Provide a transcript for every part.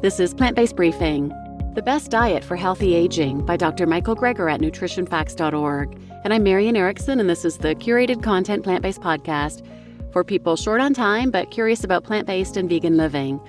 This is Plant-Based Briefing, the best diet for healthy aging by Dr. Michael Greger at nutritionfacts.org. And I'm Marian Erickson, and this is the curated content plant-based podcast for people short on time but curious about plant-based and vegan living.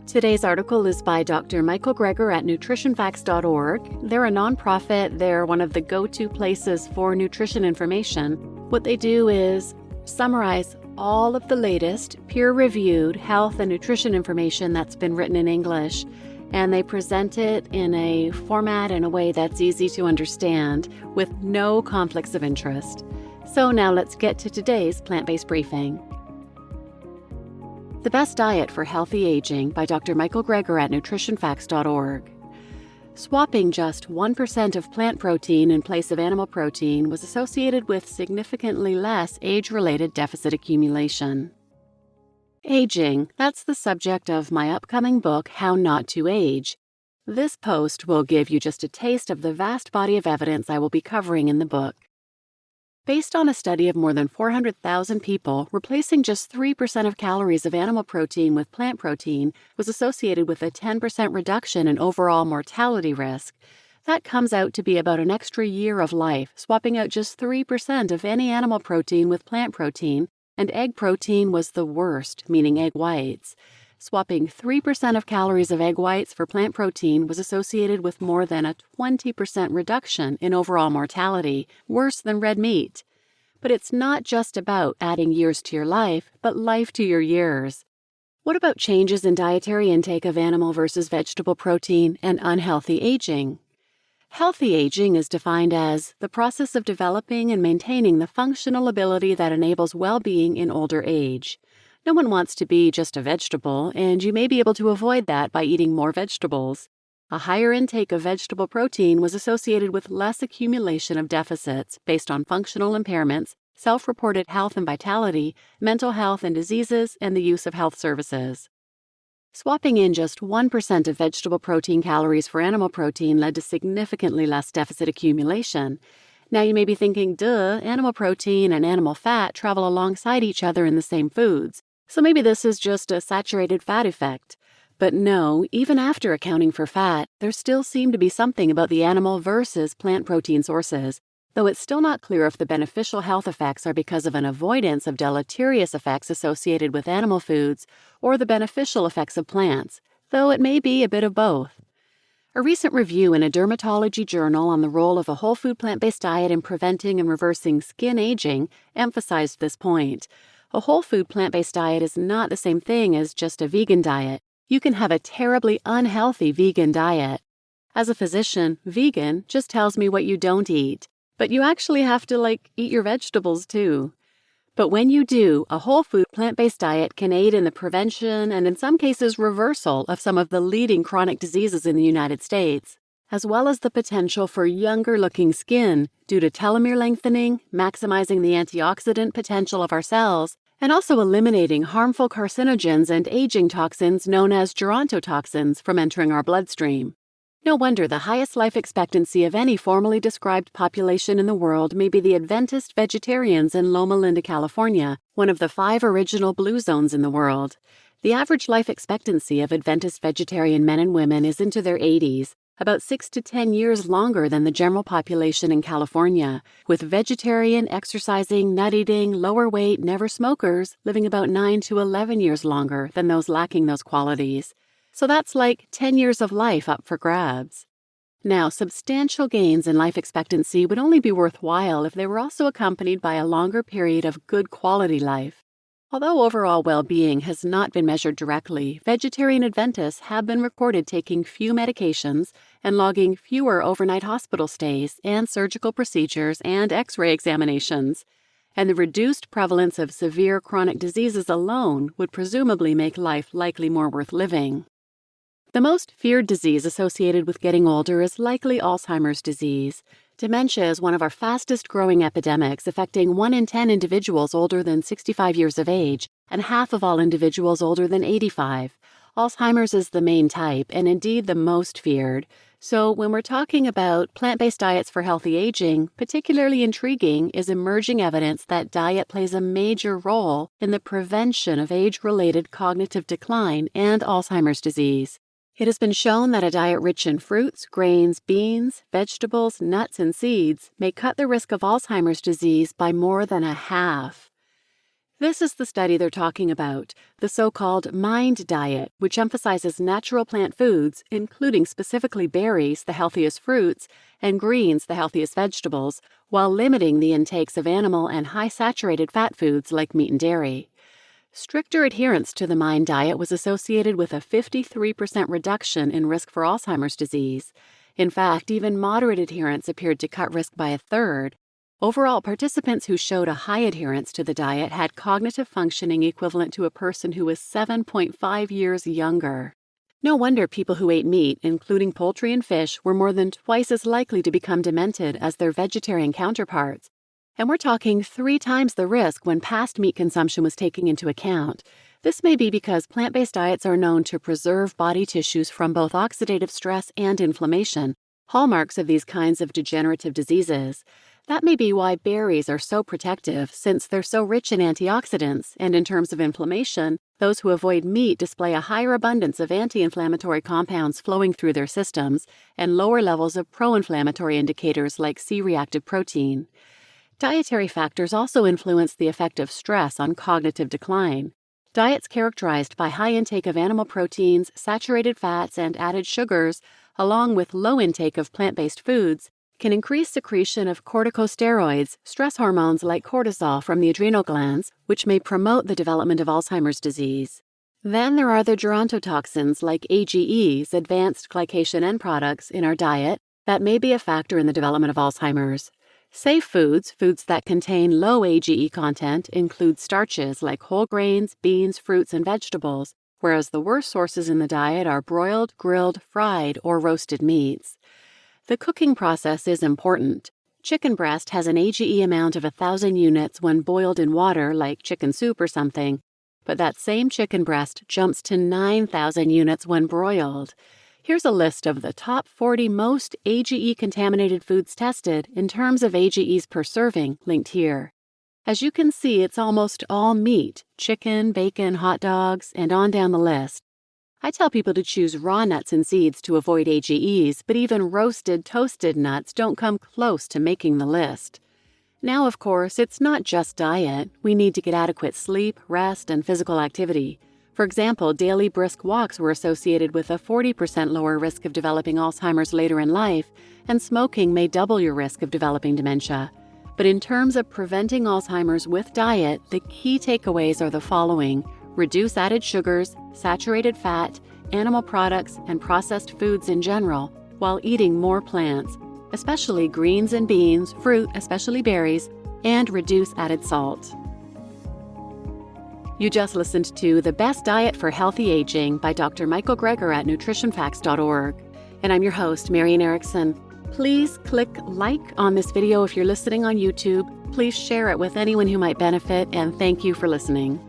Today's article is by Dr. Michael Greger at nutritionfacts.org. They're a nonprofit. They're one of the go-to places for nutrition information. What they do is summarize all of the latest peer-reviewed health and nutrition information that's been written in English, and they present it in a format in a way that's easy to understand with no conflicts of interest. So now let's get to today's plant-based briefing. The Best Diet for Healthy Aging by Dr. Michael Greger at nutritionfacts.org. Swapping just 1% of plant protein in place of animal protein was associated with significantly less age-related deficit accumulation. Aging, that's the subject of my upcoming book, How Not to Age. This post will give you just a taste of the vast body of evidence I will be covering in the book. Based on a study of more than 400,000 people, replacing just 3% of calories of animal protein with plant protein was associated with a 10% reduction in overall mortality risk. That comes out to be about an extra year of life, swapping out just 3% of any animal protein with plant protein, and egg protein was the worst, meaning egg whites. Swapping 3% of calories of egg whites for plant protein was associated with more than a 20% reduction in overall mortality, worse than red meat. But it's not just about adding years to your life, but life to your years. What about changes in dietary intake of animal versus vegetable protein and unhealthy aging? Healthy aging is defined as the process of developing and maintaining the functional ability that enables well-being in older age. No one wants to be just a vegetable, and you may be able to avoid that by eating more vegetables. A higher intake of vegetable protein was associated with less accumulation of deficits based on functional impairments, self-reported health and vitality, mental health and diseases, and the use of health services. Swapping in just 1% of vegetable protein calories for animal protein led to significantly less deficit accumulation. Now you may be thinking, duh, animal protein and animal fat travel alongside each other in the same foods. So maybe this is just a saturated fat effect. But no, even after accounting for fat, there still seemed to be something about the animal versus plant protein sources, though it's still not clear if the beneficial health effects are because of an avoidance of deleterious effects associated with animal foods or the beneficial effects of plants, though it may be a bit of both. A recent review in a dermatology journal on the role of a whole food plant-based diet in preventing and reversing skin aging emphasized this point. A whole food plant-based diet is not the same thing as just a vegan diet. You can have a terribly unhealthy vegan diet. As a physician, vegan just tells me what you don't eat, but you actually have to eat your vegetables too. But when you do, a whole food plant-based diet can aid in the prevention and in some cases reversal of some of the leading chronic diseases in the United States, as well as the potential for younger-looking skin due to telomere lengthening, maximizing the antioxidant potential of our cells, and also eliminating harmful carcinogens and aging toxins known as gerontotoxins from entering our bloodstream. No wonder the highest life expectancy of any formally described population in the world may be the Adventist vegetarians in Loma Linda, California, one of the 5 original blue zones in the world. The average life expectancy of Adventist vegetarian men and women is into their 80s, about 6 to 10 years longer than the general population in California, with vegetarian, exercising, nut-eating, lower weight, never smokers living about 9 to 11 years longer than those lacking those qualities. So that's 10 years of life up for grabs. Now, substantial gains in life expectancy would only be worthwhile if they were also accompanied by a longer period of good quality life. Although overall well-being has not been measured directly, vegetarian Adventists have been recorded taking few medications and logging fewer overnight hospital stays and surgical procedures and X-ray examinations. And the reduced prevalence of severe chronic diseases alone would presumably make life likely more worth living. The most feared disease associated with getting older is likely Alzheimer's disease. Dementia is one of our fastest-growing epidemics, affecting 1 in 10 individuals older than 65 years of age and half of all individuals older than 85. Alzheimer's is the main type and indeed the most feared. So when we're talking about plant-based diets for healthy aging, particularly intriguing is emerging evidence that diet plays a major role in the prevention of age-related cognitive decline and Alzheimer's disease. It has been shown that a diet rich in fruits, grains, beans, vegetables, nuts, and seeds may cut the risk of Alzheimer's disease by more than a half. This is the study they're talking about, the so-called MIND diet, which emphasizes natural plant foods, including specifically berries, the healthiest fruits, and greens, the healthiest vegetables, while limiting the intakes of animal and high-saturated fat foods like meat and dairy. Stricter adherence to the MIND diet was associated with a 53% reduction in risk for Alzheimer's disease. In fact, even moderate adherence appeared to cut risk by a third. Overall, participants who showed a high adherence to the diet had cognitive functioning equivalent to a person who was 7.5 years younger. No wonder people who ate meat, including poultry and fish, were more than twice as likely to become demented as their vegetarian counterparts. And we're talking 3 times the risk when past meat consumption was taken into account. This may be because plant-based diets are known to preserve body tissues from both oxidative stress and inflammation, hallmarks of these kinds of degenerative diseases. That may be why berries are so protective, since they're so rich in antioxidants, and in terms of inflammation, those who avoid meat display a higher abundance of anti-inflammatory compounds flowing through their systems and lower levels of pro-inflammatory indicators like C-reactive protein. Dietary factors also influence the effect of stress on cognitive decline. Diets characterized by high intake of animal proteins, saturated fats, and added sugars, along with low intake of plant-based foods, can increase secretion of corticosteroids, stress hormones like cortisol from the adrenal glands, which may promote the development of Alzheimer's disease. Then there are the gerontotoxins like AGEs, advanced glycation end products, in our diet that may be a factor in the development of Alzheimer's. Safe foods, foods that contain low AGE content, include starches like whole grains, beans, fruits, and vegetables, whereas the worst sources in the diet are broiled, grilled, fried, or roasted meats. The cooking process is important. Chicken breast has an AGE amount of 1,000 units when boiled in water like chicken soup or something, but that same chicken breast jumps to 9,000 units when broiled. Here's a list of the top 40 most AGE-contaminated foods tested in terms of AGEs per serving, linked here. As you can see, it's almost all meat, chicken, bacon, hot dogs, and on down the list. I tell people to choose raw nuts and seeds to avoid AGEs, but even roasted, toasted nuts don't come close to making the list. Now, of course, it's not just diet. We need to get adequate sleep, rest, and physical activity. For example, daily brisk walks were associated with a 40% lower risk of developing Alzheimer's later in life, and smoking may double your risk of developing dementia. But in terms of preventing Alzheimer's with diet, the key takeaways are the following: reduce added sugars, saturated fat, animal products, and processed foods in general, while eating more plants, especially greens and beans, fruit, especially berries, and reduce added salt. You just listened to The Best Diet for Healthy Aging by Dr. Michael Greger at nutritionfacts.org. And I'm your host, Marian Erickson. Please click like on this video if you're listening on YouTube. Please share it with anyone who might benefit, and thank you for listening.